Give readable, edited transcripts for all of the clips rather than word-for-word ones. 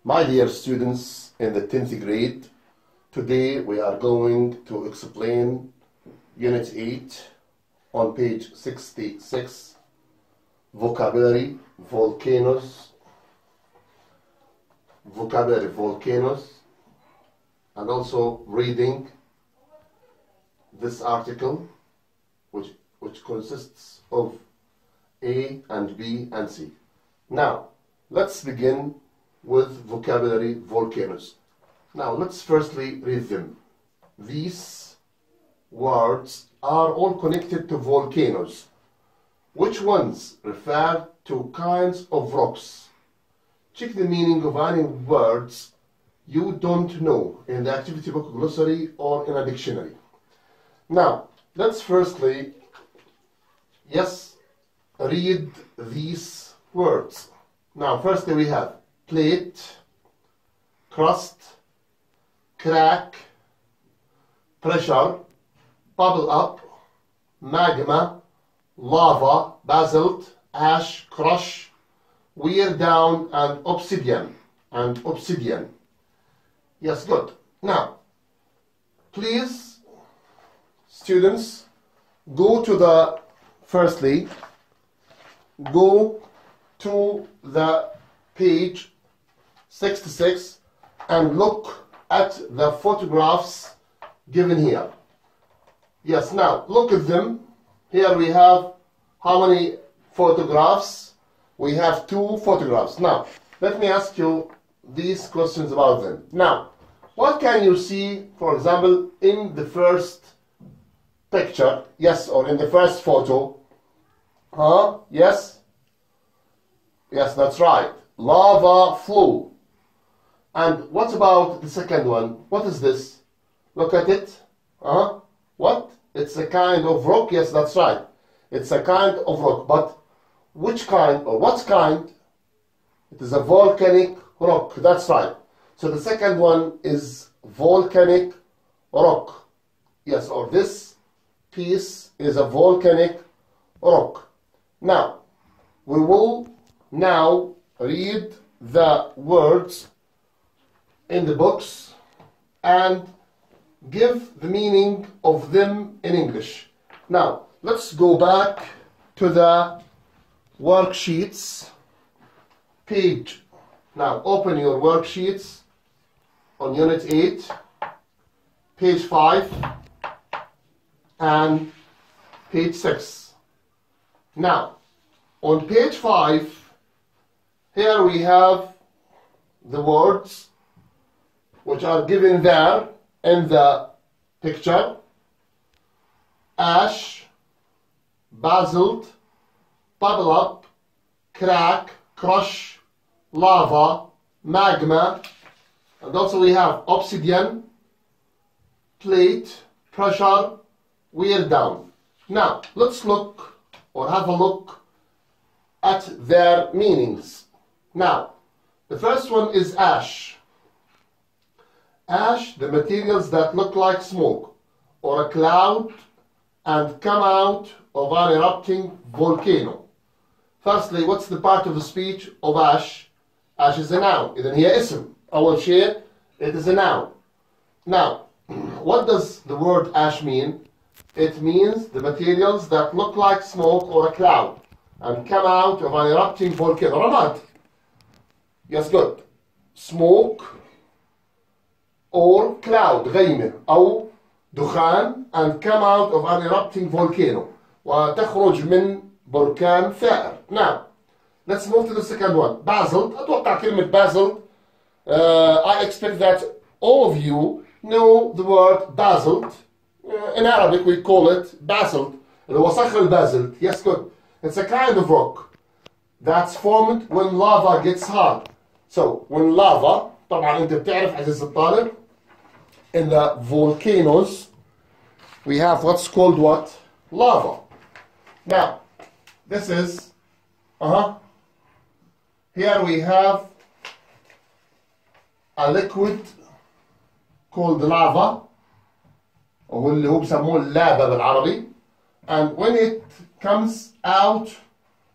My dear students in the 10th grade, today we are going to explain Unit 8 on page 66, vocabulary, volcanoes, and also reading this article which consists of A and B and C. Now, let's begin with vocabulary volcanoes. Now, let's firstly read them. These words are all connected to volcanoes. Which ones refer to kinds of rocks? Check the meaning of any words you don't know in the activity book glossary or in a dictionary. Now, let's firstly, read these words. Now, firstly we have plate, crust, crack, pressure, bubble up, magma, lava, basalt, ash, crush, wear down, and obsidian. Yes, good. Now, please, students, go to the page 66 and look at the photographs given here. Yes, now look at them. Here we have how many photographs? We have 2 photographs. Now, let me ask you these questions about them. Now, what can you see, for example, in the first picture? Yes, or in the first photo? Yes? Yes, that's right. Lava flow. And what about the second one? What is this? Look at it. What? It's a kind of rock. Yes, that's right. It's a kind of rock. But which kind or what kind? It is a volcanic rock. That's right. So the second one is volcanic rock. Yes, or this piece is a volcanic rock. Now, we will now read the words in the books and give the meaning of them in English. Now, let's go back to the worksheets page. Now, open your worksheets on Unit 8, page 5, and page 6. Now, on page 5, here we have the words which are given there in the picture: ash, basalt, bubble up, crack, crush, lava, magma, and also we have obsidian, plate, pressure, wear down. Now, let's look or have a look at their meanings. Now, the first one is ash. Ash, the materials that look like smoke or a cloud and come out of an erupting volcano. Firstly, what's the part of the speech of ash? Ash is a noun. إذن هي اسم. أول شيء, it is a noun. Now, what does the word ash mean? It means the materials that look like smoke or a cloud and come out of an erupting volcano. رماد. Yes, good. Smoke or cloud, غيمة أو دخان, and come out of an erupting volcano, وتخرج من بركان ثائر. Now, let's move to the second one. Basalt. أتوقع كلمة basalt. I expect that all of you know the word basalt. In Arabic we call it basalt. اللي هو صخر البازلت. Yes, good. It's a kind of rock that's formed when lava gets hard. So, when lava, طبعا أنت بتعرف عزيز الطالب, in the volcanoes we have what's called what? Lava. Now, this is, here we have a liquid called lava, أو اللي هو بسموه اللابة بالعربي, and when it comes out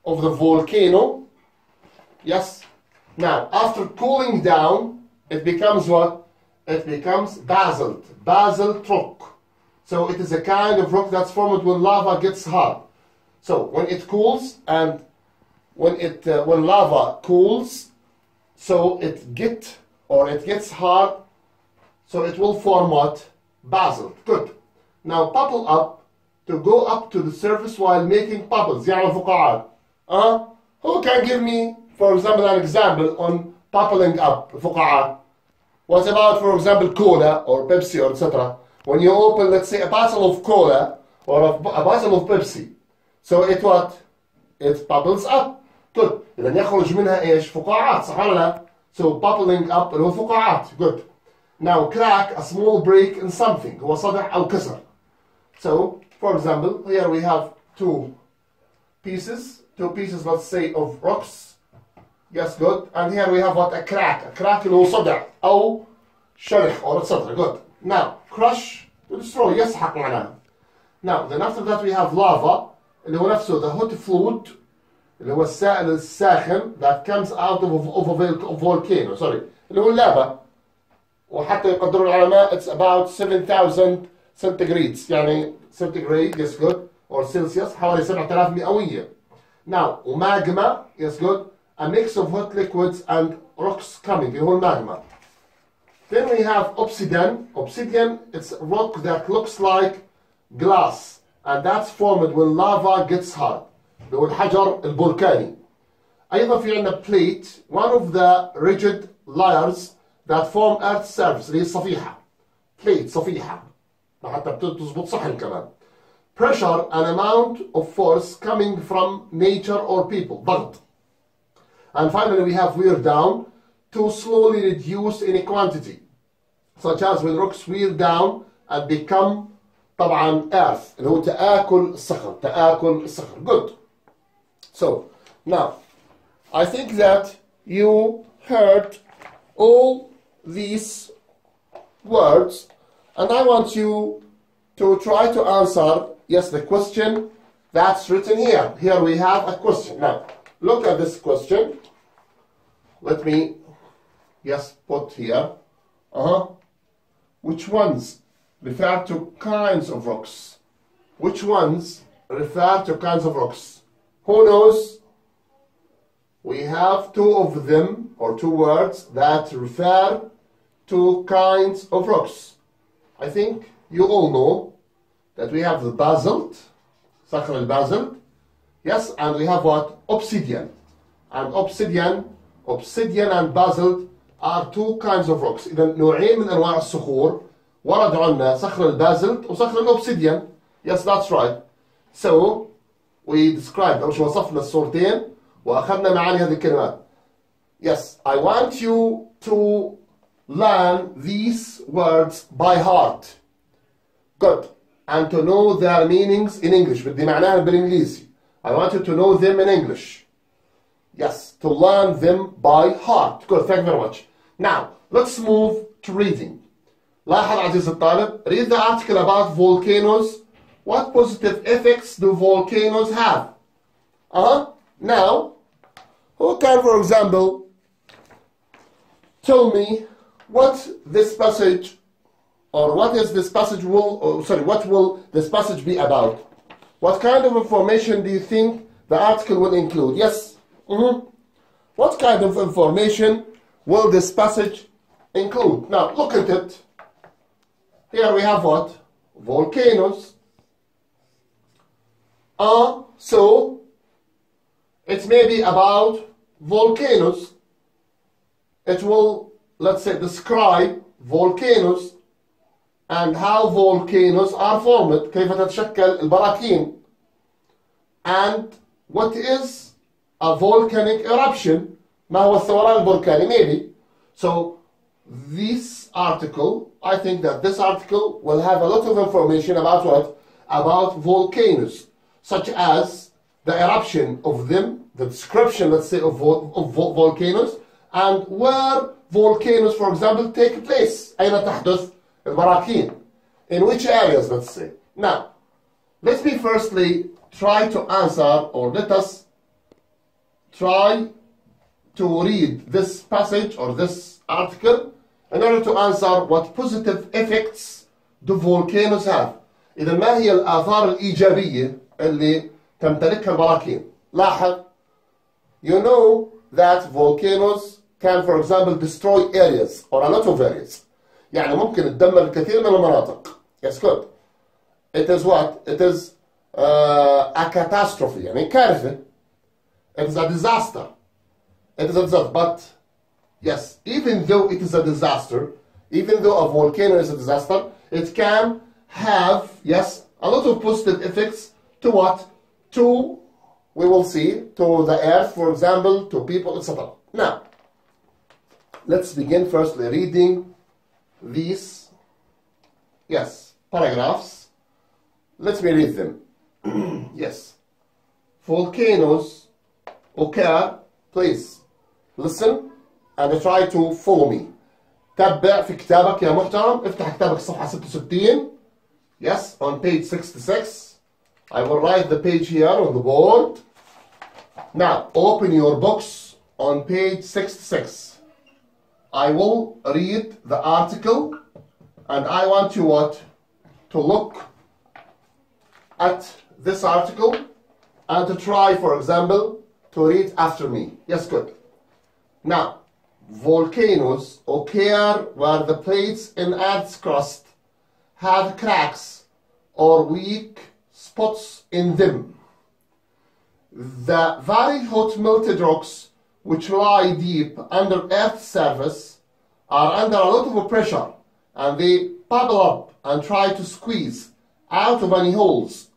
of the volcano, yes, Now, after cooling down, it becomes what? It becomes basalt, basalt rock. So it is a kind of rock that's formed when lava gets hot. So when it cools and when lava cools, so it gets hard, so it will form what? Basalt. Good. Now bubble up, to go up to the surface while making bubbles. يعني فقاعات. Who can give me, for example, an example on bubbling up فقاعات? What about, for example, cola or Pepsi or etc.? When you open, let's say, a bottle of cola or a bottle of Pepsi, so it what? It bubbles up. Good. إذا يخرج منها إيش؟ فقاعات، صح ولا لا؟ So bubbling up اللي هو فقاعات. Good. Now crack, a small break in something. هو صدع أو كسر. So, for example, here we have two pieces, let's say, of rocks. Yes, good. And here we have what? A crack. A crack اللي هو صدع أو شرخ or etc. Good. Now, crush, to destroy. يسحق معناها. Now, then after that we have lava اللي هو نفسه the hot fluid اللي هو السائل الساخن that comes out of a volcano. Sorry. اللي هو اللافا. وحتى يقدروا العلماء it's about 7,000 centigrades. يعني centigrade, yes good, or Celsius حوالي 7,000 مئوية. Now, magma, yes good, a mix of hot liquids and rocks coming, اللي هو الماجما. Then we have obsidian. Obsidian, it's a rock that looks like glass, and that's formed when lava gets hard. اللي هو الحجر البركاني. أيضا في عندنا plate, one of the rigid layers that form Earth's surface, اللي هي الصفيحة. plate صفيحة. حتى بتظبط صحن كمان. Pressure, an amount of force coming from nature or people. ضغط. And finally we have wear down, to slowly reduce in a quantity, such as when rocks wear down and become طبعا earth اللي هو تآكل الصخر. Good. So now I think that you heard all these words, and I want you to try to answer, yes, the question that's written here. Here we have a question. Now look at this question. Let me put here. Which ones refer to kinds of rocks? Which ones refer to kinds of rocks? Who knows? We have two of them, or two words that refer to kinds of rocks. I think you all know that we have the basalt, صخر البازلت. Yes, and we have what? Obsidian. And obsidian and basalt are two kinds of rocks. إذا نوعين من أنواع الصخور ورد عنا صخر البازلت وصخر الأوبسيديان. Yes, that's right. So we described أو وصفنا الصورتين وأخذنا معاني هذه الكلمات. Yes, I want you to learn these words by heart. Good. And to know their meanings in English. بدي معناها بالإنجليزي. I want you to know them in English. Yes, to learn them by heart. Good, thank you very much. Now, let's move to reading. لاحظ عزيز الطالب, read the article about volcanoes. What positive effects do volcanoes have? Now, who can, for example, tell me what this passage, or what is this passage what will this passage be about? What kind of information do you think the article will include? Yes. What kind of information will this passage include? Now, look at it. Here we have what? Volcanoes. So, it may be about volcanoes. It will, let's say, describe volcanoes and how volcanoes are formed. كيف تتشكل البراكين. And what is a volcanic eruption. ما هو الثوران البركاني, maybe. So this article, I think that this article will have a lot of information about what? About volcanoes, such as the eruption of them, the description, let's say, of volcanoes, and where volcanoes, for example, take place. أين تحدث البراكين? In which areas, let's say. Now, let me firstly try to answer, or let us try to read this passage or this article in order to answer what positive effects do volcanoes have. إذا ما هي الآثار الإيجابية اللي تمتلكها البراكين؟ لاحظ. You know that volcanoes can, for example, destroy areas or a lot of areas. يعني ممكن تدمر الكثير من المناطق. Yes, good. It is what? It is a catastrophe. يعني كارثة. It is a disaster. It is a disaster. But yes, even though it is a disaster, even though a volcano is a disaster, it can have, yes, a lot of positive effects to what? To, we will see, to the earth, for example, to people, etc. Now, let's begin firstly reading these, yes, paragraphs. Let me read them. Yes. Volcanoes occur, please listen and try to follow me. تبع في كتابك يا محترم. افتح كتابك الصفحة 66. Yes, on page 66. I will write the page here on the board. Now, open your books on page 66. I will read the article and I want you what? To look at this article and to try, for example, to read after me. Yes, good. Now, volcanoes occur where the plates in Earth's crust have cracks or weak spots in them. The very hot melted rocks which lie deep under Earth's surface are under a lot of pressure and they bubble up and try to squeeze out of any holes.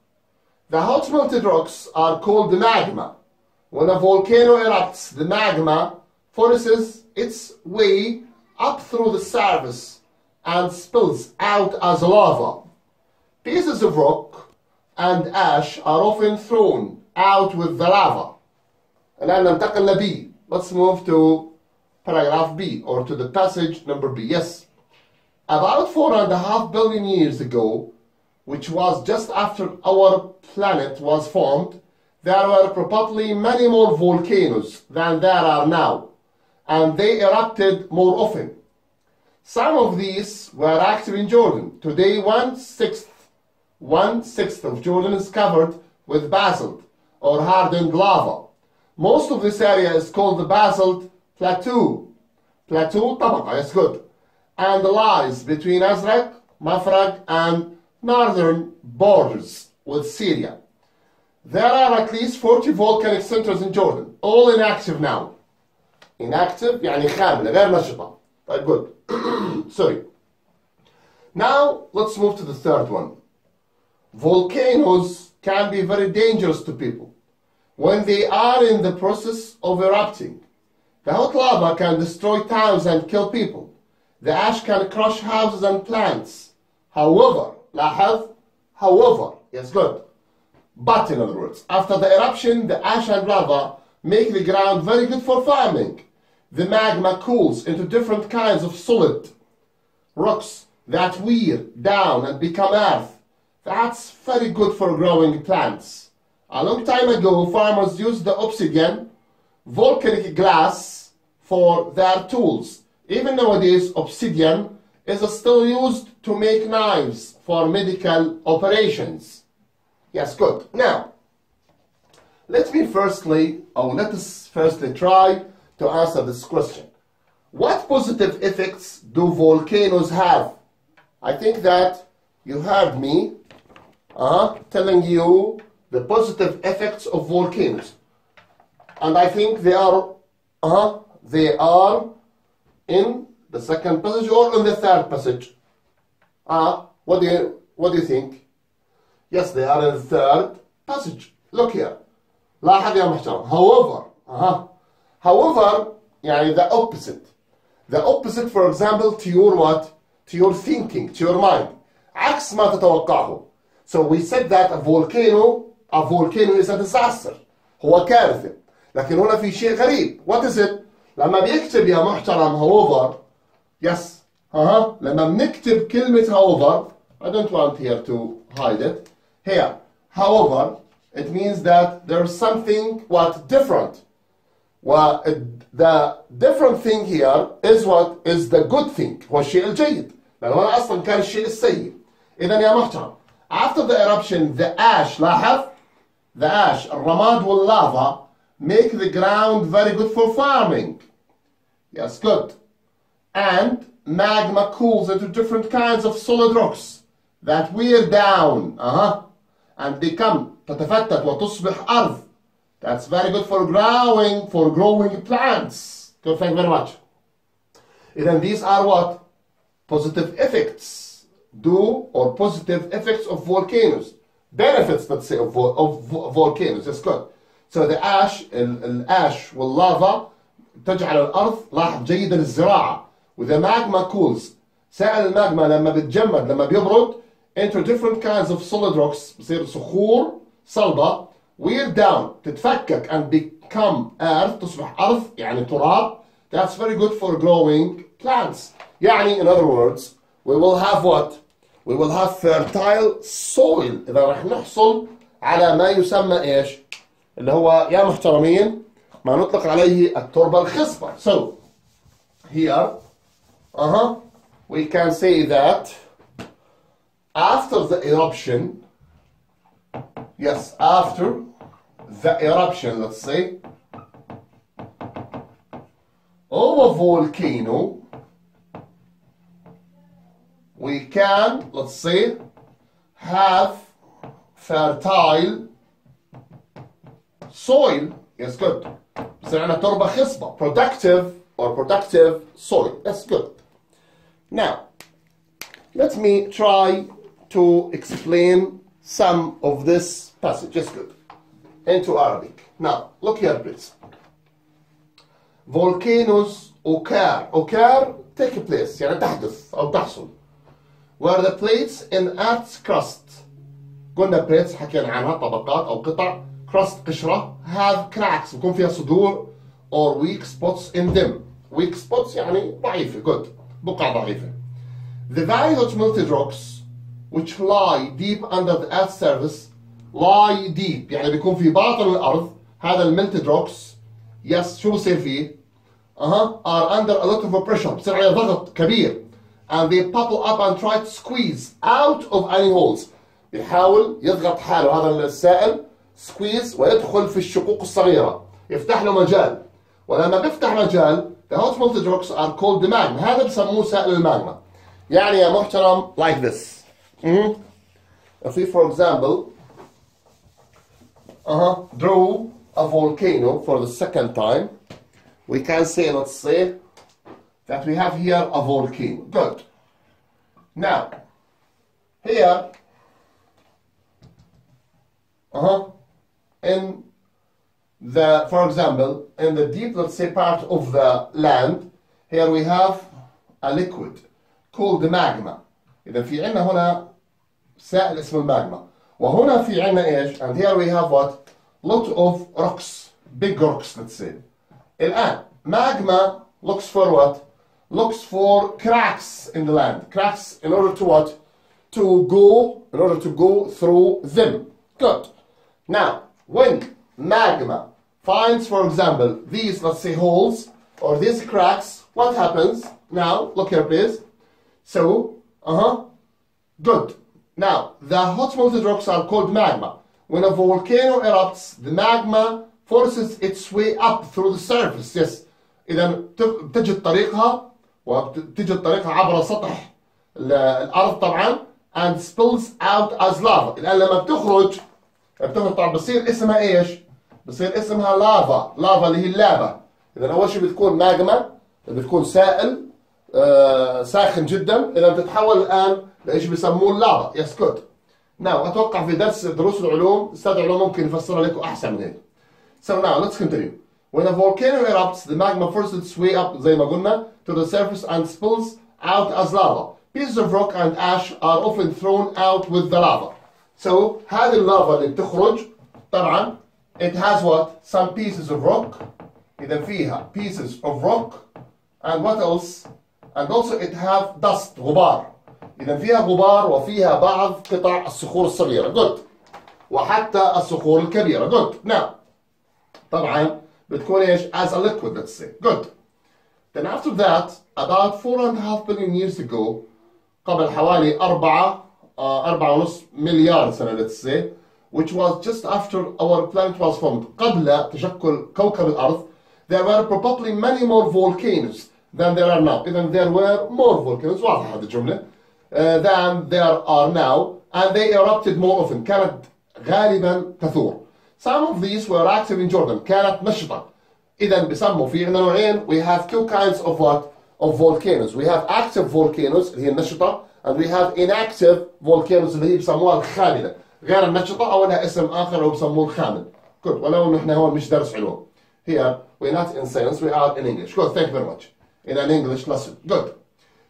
The hot melted rocks are called magma. When a volcano erupts, the magma forces its way up through the surface and spills out as lava. Pieces of rock and ash are often thrown out with the lava. الآن ننتقل ل B. Let's move to paragraph B or to the passage number B. Yes. About 4.5 billion years ago, which was just after our planet was formed, there were probably many more volcanoes than there are now, and they erupted more often. Some of these were active in Jordan. Today, one-sixth of Jordan is covered with basalt or hardened lava. Most of this area is called the basalt plateau. Plateau طبقة, yes, good. And lies between Azraq, Mafraq, and northern borders with Syria. There are at least 40 volcanic centers in Jordan, all inactive now. Inactive يعني خاملة غير نشطة. Right, good. Sorry. Now let's move to the third one. Volcanoes can be very dangerous to people when they are in the process of erupting. The hot lava can destroy towns and kill people. The ash can crush houses and plants. However, لاحظ, however, yes, good. But in other words, after the eruption, the ash and lava make the ground very good for farming. The magma cools into different kinds of solid rocks that wear down and become earth. That's very good for growing plants. A long time ago, farmers used the obsidian, volcanic glass, for their tools. Even nowadays, obsidian is still used to make knives for medical operations. Yes, good. Now, let us firstly try to answer this question. What positive effects do volcanoes have? I think that you heard me telling you the positive effects of volcanoes. And I think they are in the second passage or in the third passage. What do you think? Yes, they are in the third passage. Look here. لاحظ يا محترم. However, يعني the opposite. The opposite, for example, to your what? To your thinking, to your mind. عكس ما تتوقعه. So we said that a volcano is a disaster. هو كارثة. لكن هنا في شيء غريب. What is it? لما بيكتب يا محترم however, yes, لما بنكتب كلمة however, I don't want here to hide it. Here, however, it means that there's something what different. the different thing here is what is the good thing. هو الشيء الجيد. لأنه هنا أصلا كان الشيء السيء. إذا يا محترم. After the eruption, the ash, لاحظ, the ash, الرماد واللافا make the ground very good for farming. Yes, good. And magma cools into different kinds of solid rocks that wear down and become تتفتت وتصبح أرض. That's very good for growing plants. Good, thank you very much. And then these are what? Positive effects or positive effects of volcanoes. Benefits, let's say, of volcanoes. That's good. So the ash, الأش واللافا تجعل الأرض لاحظ جيدا للزراعة. وذا magma cools. سائل الماجما لما بتجمد لما بيبرد into different kinds of solid rocks بصير صخور صلبة wear down تتفكك and become earth تصبح أرض يعني تراب. That's very good for growing plants. يعني in other words we will have what? We will have fertile soil. إذا رح نحصل على ما يسمى إيش؟ اللي هو يا محترمين ما نطلق عليه التربة الخصبة. So here we can say that after the eruption, yes, after the eruption, let's say, of a volcano, we can, let's say, have fertile soil. Yes, good. بصير عندنا تربة خصبة, productive soil. That's good. Now, let me try to explain some of this passage. Yes, good. Into Arabic. Now, look here, please. Volcanoes occur take place يعني تحدث أو تحصل where the plates in Earth's crust قلنا plates حكينا عنها طبقات أو قطع crust قشرة have cracks بيكون فيها صدور or weak spots in them. Weak spots يعني ضعيفة. Good. بقع ضعيفة. The various melted rocks which lie deep under the Earth's surface lie deep يعني بيكون في باطن الأرض هذا الميلتد روكس. Yes, شو بصير فيه؟ are under a lot of pressure بصير عليه ضغط كبير and they bubble up and try to squeeze out of any holes. بيحاول يضغط حاله هذا السائل squeeze ويدخل في الشقوق الصغيرة يفتح له مجال. ولما بيفتح مجال the hot melted rocks are called the magma. هذا بسموه سائل الماجما. يعني يا محترم like this. If we for example draw a volcano for the second time, we can say, let's say, that we have here a volcano. Good. Now, here, in the, for example, in the deep, let's say, part of the land, here we have a liquid called the magma. إذا في عنا هنا سائل اسمه الماجما. وهنا في عنا إيش؟ And here we have what? Lot of rocks, big rocks, let's say. الآن magma looks for what? Looks for cracks in the land. Cracks in order to what? In order to go through them. Good. Now, when magma finds, for example, these, let's say, holes or these cracks, what happens? Now, look here, please. So, good. Now, the hot melted rocks are called magma. When a volcano erupts, the magma forces its way up through the surface. Yes. إذا تجد طريقها عبر سطح الأرض طبعا and spills out as lava. الآن لما بتخرج طبعا بصير اسمها إيش؟ بصير اسمها لافا اللي هي اللابة. إذا أول شيء بتكون ماجما بتكون سائل ساخن جدا. إذا بتتحول الآن لإيش بيسموه اللافا. يس جود. ناو أتوقع في دروس العلوم أستاذ العلوم ممكن يفسرها لكم أحسن من هيك. So now let's continue. When a volcano erupts, the magma forces its way up زي ما قلنا to the surface and spills out as lava. Pieces of rock and ash are often thrown out with the lava. So هذه اللافا اللي بتخرج طبعا it has what? Some pieces of rock. إذا فيها pieces of rock and what else? And also it have dust غبار. إذا فيها غبار وفيها بعض قطع الصخور الصغيرة. Good. وحتى الصخور الكبيرة. Good. Now طبعا بتكون إيش as a liquid let's say. Good. Then after that about 4.5 billion years ago قبل حوالي 4.5 مليار سنة let's say, which was just after our planet was formed. قبل تشكل كوكب الأرض there were probably many more volcanoes than there are now. إذن there were more volcanoes واضحة هذه الجملة than there are now, and they erupted more often. كانت غالبا تثور. Some of these were active in Jordan. كانت نشطة. إذن بسموا في عندنا نوعين. We have two kinds of what? Of volcanoes. We have active volcanoes اللي هي النشطة, and we have inactive volcanoes اللي هي بسموها الخاملة. غير النشطة أو لها اسم آخر أو بسموه الخامل. Good. ولو إنه إحنا هون مش درس علوم. Here we're not in science, we are in English. Good. Thank you very much. In an English lesson. Good.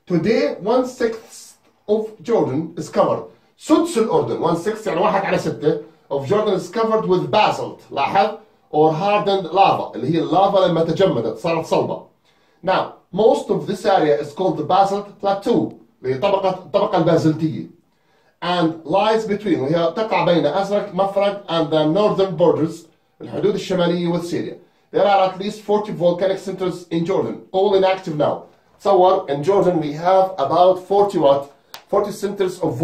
Today 1/6 of Jordan is covered. سدس الأردن 1/6 يعني 1/6 of Jordan is covered with basalt. لاحظ or hardened lava اللي هي اللافا لما تجمدت صارت صلبة. Now most of this area is called the basalt plateau اللي هي الطبقة البازلتية. And lies between وهي تقع بين أزرق مفرق and the northern borders الحدود الشمالية with Syria. There are at least 40 volcanic centers in Jordan, all inactive now. So in Jordan we have about 40 centers of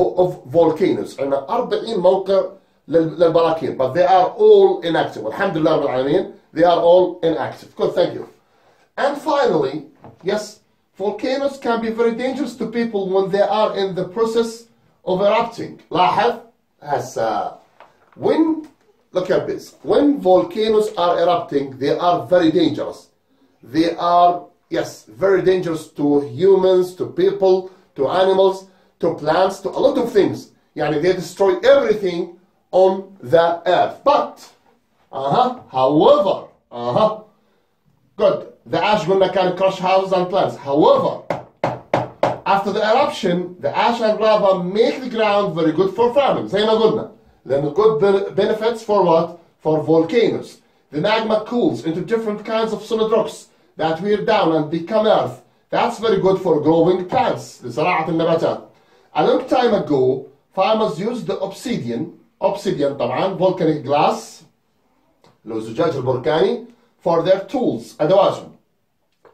volcanoes. عندنا 40 موقع للبراكين, but they are all inactive. الحمد لله رب العالمين, they are all inactive. Good, thank you. And finally, yes, volcanoes can be very dangerous to people when they are in the process of erupting. لاحظ هسا look at this. When volcanoes are erupting, they are very dangerous. They are, yes, very dangerous to humans, to people, to animals, to plants, to a lot of things. يعني they destroy everything on the earth. But, however, good. The ash قلنا can crush houses and plants. However, after the eruption, the ash and lava make the ground very good for farming. زي ما قلنا. Then good benefits for what? For volcanoes. The magma cools into different kinds of solid rocks that wear down and become earth. That's very good for growing plants. لزراعة النباتات. A long time ago, farmers used the obsidian طبعا, volcanic glass, اللي هو الزجاج البركاني, for their tools, أدواتهم.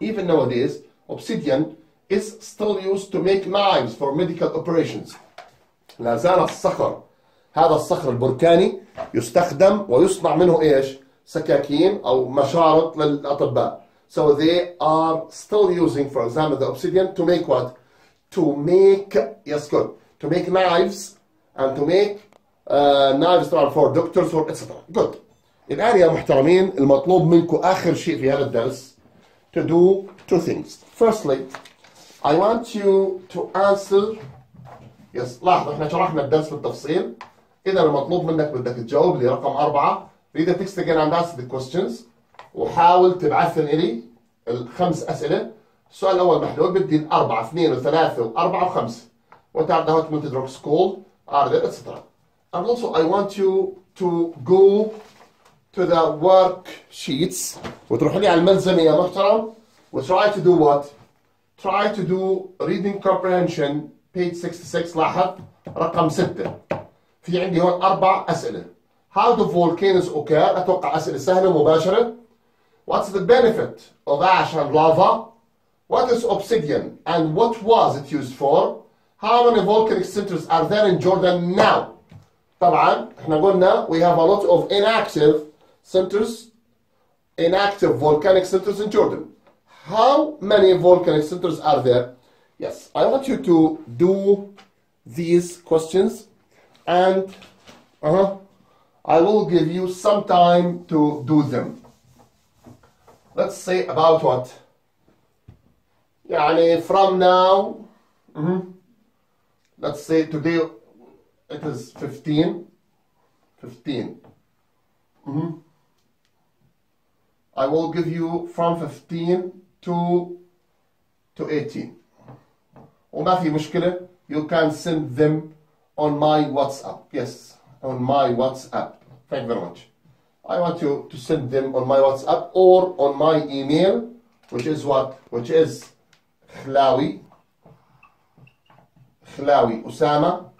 Even nowadays, obsidian is still used to make knives for medical operations. لا زال الصخر, هذا الصخر البركاني يستخدم ويصنع منه إيش؟ سكاكين أو مشارط للأطباء. So they are still using, for example, the obsidian to make what? To make, yes, good. To make knives and to make knives for doctors or etc. Good. الآن يا محترمين المطلوب منكم آخر شيء في هذا الدرس to do two things. Firstly, I want you to answer. Yes, لاحظ احنا شرحنا الدرس بالتفصيل. إذا المطلوب منك بدك تجاوب لي رقم 4. Read the text again and answer the questions. وحاول تبعثن إلي الخمس أسئلة. السؤال الأول محدود, بدي 4 2 و3 و4 و5. What are the hot melted rocks called? Are there, etc. And also I want you to go to the worksheets وتروح لي على الملزمة يا محترم و try to do what? Try to do reading comprehension page 66. لاحظ رقم 6. في عندي هون 4 أسئلة. How do volcanoes occur? أتوقع أسئلة سهلة ومباشرة. What's the benefit of ash and lava? What is obsidian and what was it used for? How many volcanic centers are there in Jordan now? طبعا احنا قلنا we have a lot of inactive volcanic centers in Jordan. How many volcanic centers are there? Yes, I want you to do these questions and I will give you some time to do them. Let's say about what? يعني from now, let's say today it is 15. I will give you from 15 to 18. وما في مشكلة. You can send them on my WhatsApp. Yes, on my WhatsApp. Thank you very much. I want you to send them on my WhatsApp or on my email, which is what? Which is خلاوي اسامة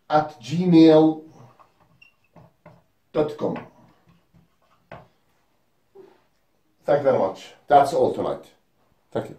@gmail.com. Thank you very much. That's all tonight. Thank you.